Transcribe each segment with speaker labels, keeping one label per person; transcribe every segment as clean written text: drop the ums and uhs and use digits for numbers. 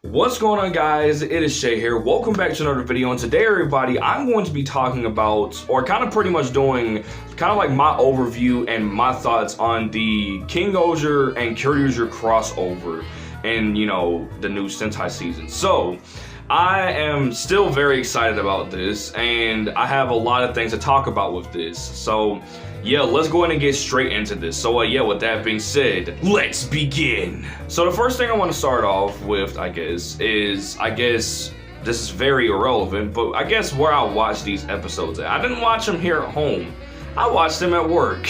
Speaker 1: What's going on, guys? It is Shay here. Welcome back to another video, and today, everybody, I'm going to be talking about, or kind of pretty much doing, kind of like my overview and my thoughts on the King-Ohger and Kyoryuger crossover in, the new Sentai season. So, I am still very excited about this, and I have a lot of things to talk about with this. So, yeah, let's go ahead and get straight into this. So, with that being said, let's begin. So, the first thing I want to start off with, is this is very irrelevant, but I guess where I watch these episodes at. I didn't watch them here at home. I watched them at work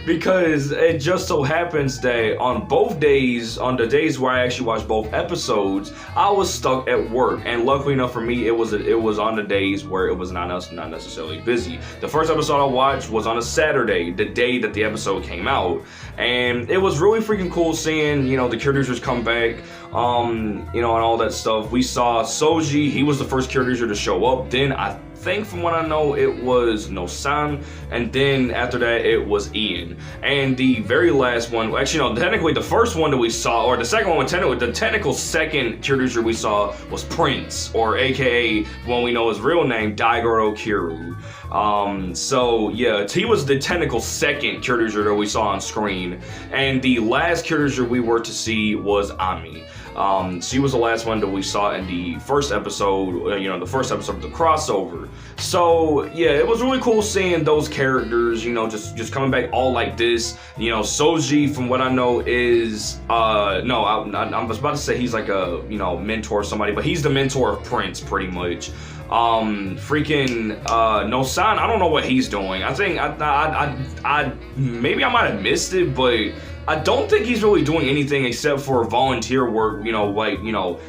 Speaker 1: because it just so happens that on both days, on the days where I actually watched both episodes, I was stuck at work. And luckily enough for me, it was on the days where it was not necessarily busy. The first episode I watched was on a Saturday, the day that the episode came out, and it was really freaking cool seeing the Kyoryugers come back, and all that stuff. We saw Soji. He was the first Kyoryuger to show up. Then I think from what I know it was No-san, and then after that it was Ian. And the very last one, actually no, technically the first one that we saw, or the second one, the technical second Kyoryuger we saw was Prince, or aka one we know his real name, Daigoro Kyoryuger. So yeah, he was the technical second Kyoryuger that we saw on screen, and the last Kyoryuger we were to see was Ami. She was the last one that we saw in the first episode, the first episode of the crossover. So yeah, it was really cool seeing those characters, just coming back all like this. Soji, from what I know, is I was about to say he's like a mentor or somebody, but he's the mentor of Prince pretty much. No-san, I don't know what he's doing. I think I maybe I might have missed it, but I don't think he's really doing anything except for volunteer work,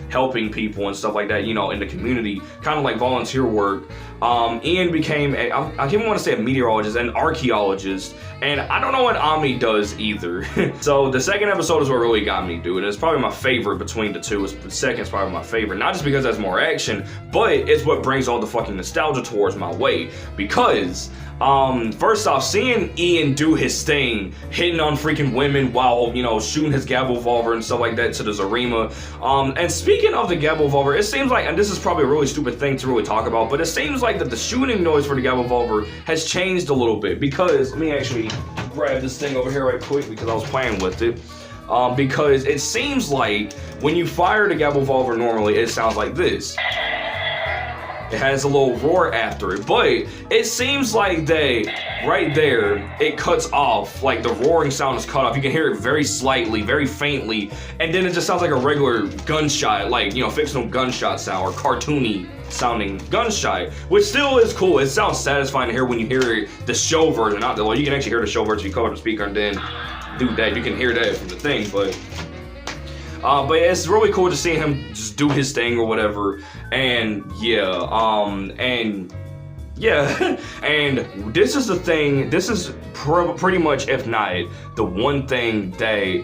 Speaker 1: helping people and stuff like that, in the community, kind of like volunteer work. Ian became I didn't want to say a meteorologist, an archaeologist, and I don't know what Ami does either. So the second episode is what really got me, dude. It's probably my favorite between the two. The second is probably my favorite, not just because there's more action, but it's what brings all the fucking nostalgia towards my way. Because first off, seeing Ian do his thing, hitting on freaking women while, shooting his Gabble Revolver and stuff like that to the Zarima. And speaking of the Gabble Revolver, it seems like, and this is probably a really stupid thing to really talk about, but it seems like that the shooting noise for the Gabble Revolver has changed a little bit, because, let me actually grab this thing over here right quick because I was playing with it. Because it seems like when you fire the Gabble Revolver normally, it sounds like this. It has a little roar after it, but it seems like right there, it cuts off, like the roaring sound is cut off. You can hear it very slightly, very faintly, and then it just sounds like a regular gunshot, like, fictional gunshot sound, or cartoony sounding gunshot, which still is cool. It sounds satisfying to hear when you hear the show version out there. Well, you can actually hear the show version, you cover the speaker and then do that. You can hear that from the thing, but it's really cool to see him just do his thing or whatever. And and this is the thing. This is pretty much, if not the one thing that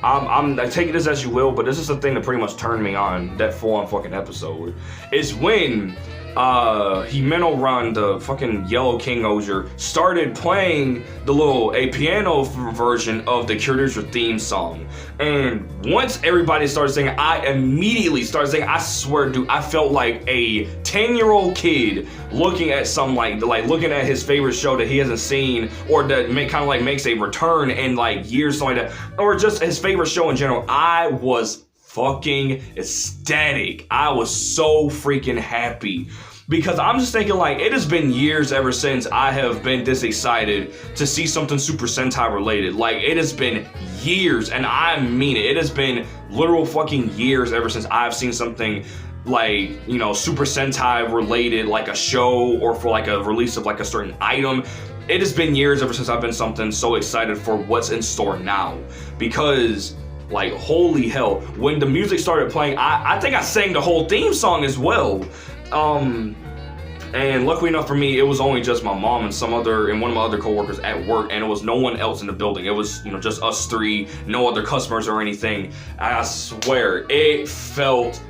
Speaker 1: I take this as you will, but this is the thing that pretty much turned me on that full-on fucking episode, is when Himeno Ran, the fucking yellow King-Ohger, started playing a piano version of the Kyoryuger theme song. And once everybody started singing, I immediately started singing. I swear, dude, I felt like a 10-year-old kid looking at some like looking at his favorite show that he hasn't seen, or that makes a return in years, something like that, or just his favorite show in general. I was fucking ecstatic. I was so freaking happy, because I'm just thinking, it has been years ever since I have been this excited to see something Super Sentai related. It has been years, and I mean it. It has been literal fucking years ever since I've seen something Super Sentai related, like a show, or for a release of a certain item. It has been years ever since I've been something so excited for what's in store now, because holy hell, when the music started playing, I think I sang the whole theme song as well. And luckily enough for me, it was only just my mom and one of my other coworkers at work, and it was no one else in the building. It was, just us three, no other customers or anything. I swear, it felt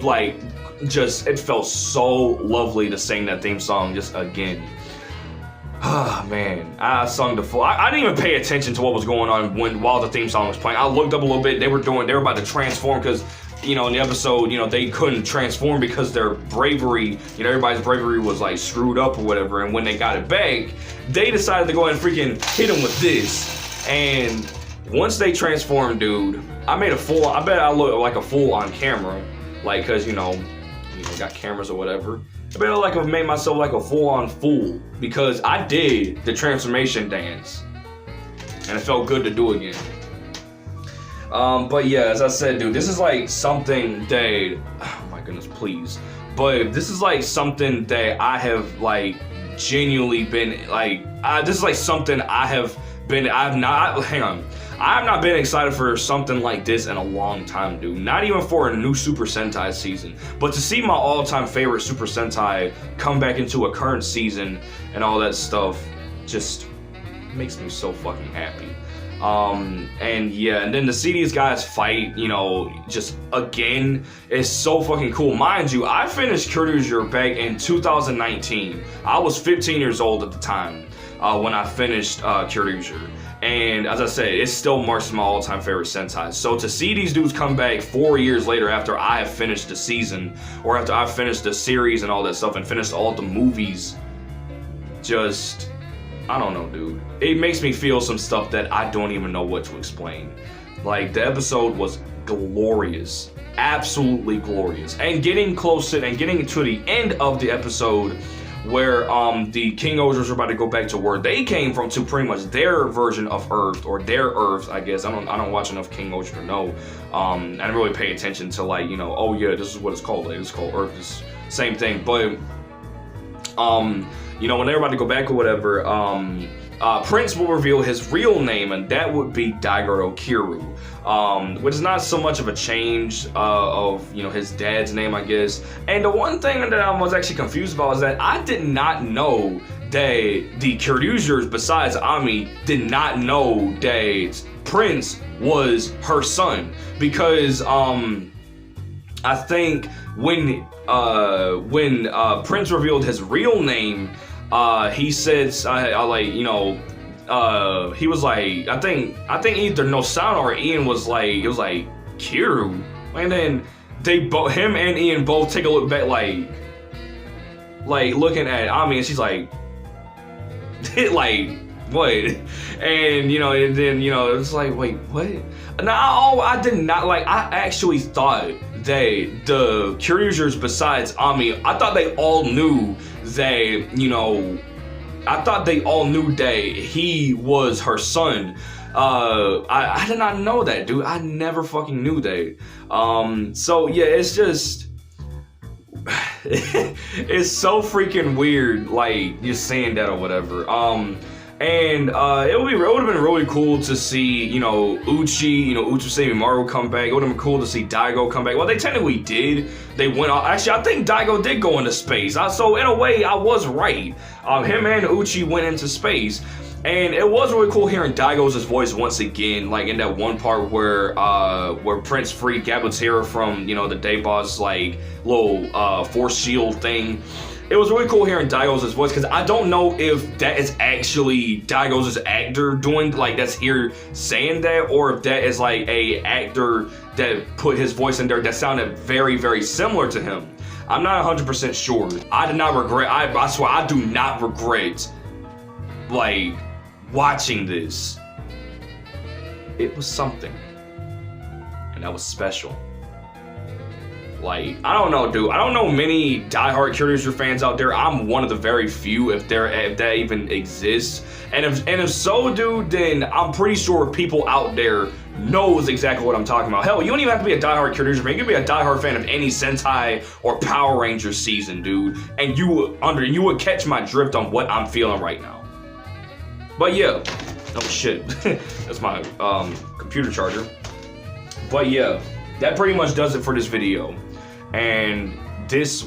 Speaker 1: it felt so lovely to sing that theme song just again. Ah, man, I sung the full. I didn't even pay attention to what was going on while the theme song was playing. I looked up a little bit. They were about to transform, because you know, in the episode, you know, they couldn't transform because their bravery, you know, everybody's bravery was like screwed up or whatever. And when they got it back, they decided to go ahead and freaking hit him with this. And once they transformed, dude, I bet I look like a fool on camera. Like, cause you know, got cameras or whatever. I bet I made myself like a full-on fool because I did the transformation dance. And it felt good to do again. But yeah, as I said, dude, this is like something that, oh my goodness, please. But this is like something that I have like genuinely been like, this is like something I have not been excited for something like this in a long time, dude. Not even for a new Super Sentai season, but to see my all-time favorite Super Sentai come back into a current season and all that stuff just makes me so fucking happy. And yeah, and then to see these guys fight, you know, just again, is so fucking cool. Mind you, I finished Kyoryuger back in 2019. I was 15 years old at the time when I finished Kyoryuger. And as I said, it still marks my all-time favorite Sentai. So to see these dudes come back 4 years later after I have finished the season, or after I finished the series and all that stuff, and finished all the movies, just, I don't know, dude. It makes me feel some stuff that I don't even know what to explain. Like, the episode was glorious. Absolutely glorious. And getting closer and getting to the end of the episode, where the King-Ohgers are about to go back to where they came from, to pretty much their version of Earth, or their Earth, I guess. I don't watch enough King-Ohger to know. I don't really pay attention to, like, you know, oh yeah, this is what it's called. Like, it's called Earth. It's same thing. But you know, when they're about to go back or whatever, Prince will reveal his real name, and that would be Daigoro Kiru, which is not so much of a change of, you know, his dad's name, I guess. And the one thing that I was actually confused about is that I did not know that the Kyoryugers, besides Ami, did not know that Prince was her son, because I think when Prince revealed his real name, he said, like, you know, he was like, I think either Nosano or Ian was like, it was like, Kiru. And then him and Ian both take a look back, like looking at Ami, and she's like, like, what? And, you know, and then, you know, it's like, wait, what? Now, I did not, like, I actually thought that the Kyoryugers, besides Ami, I thought they all knew that, you know, I thought they all knew that he was her son. I did not know that, dude. I never fucking knew that. So yeah, it's just, it's so freaking weird, like, just saying that or whatever. And it would have been really cool to see, you know, Uchi, you know, Utsusemi Maru come back. It would have been cool to see Daigo come back. Well, they technically did. They went off. Actually, I think Daigo did go into space. So in a way, I was right. Him and Uchi went into space. And it was really cool hearing Daigo's voice once again, like in that one part where Prince freed Gabatera from, you know, the day boss, like, little force shield thing. It was really cool hearing Daigo's voice, because I don't know if that is actually Daigo's actor doing, like, that's here saying that, or if that is like a actor that put his voice in there that sounded very, very similar to him. I'm not 100% sure. I did not regret, I swear, I do not regret, like, watching this. It was something, and that was special. Like, I don't know, dude. I don't know many diehard Kyoryuger fans out there. I'm one of the very few, if that even exists. And if so, dude, then I'm pretty sure people out there knows exactly what I'm talking about. Hell, you don't even have to be a diehard Kyoryuger fan. You can be a diehard fan of any Sentai or Power Rangers season, dude, and you would catch my drift on what I'm feeling right now. But yeah, oh shit, that's my computer charger. But yeah, that pretty much does it for this video. And these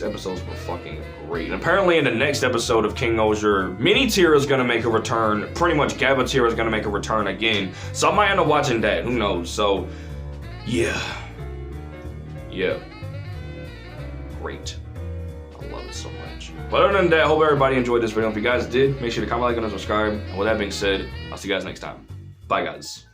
Speaker 1: episodes were fucking great. And apparently in the next episode of King-Ohger, Mini-Tier is gonna make a return. Pretty much Gabatera is gonna make a return again. So I might end up watching that, who knows? So, yeah. Yeah. Great. I love it so much. But other than that, I hope everybody enjoyed this video. If you guys did, make sure to comment, like, and subscribe. And with that being said, I'll see you guys next time. Bye, guys.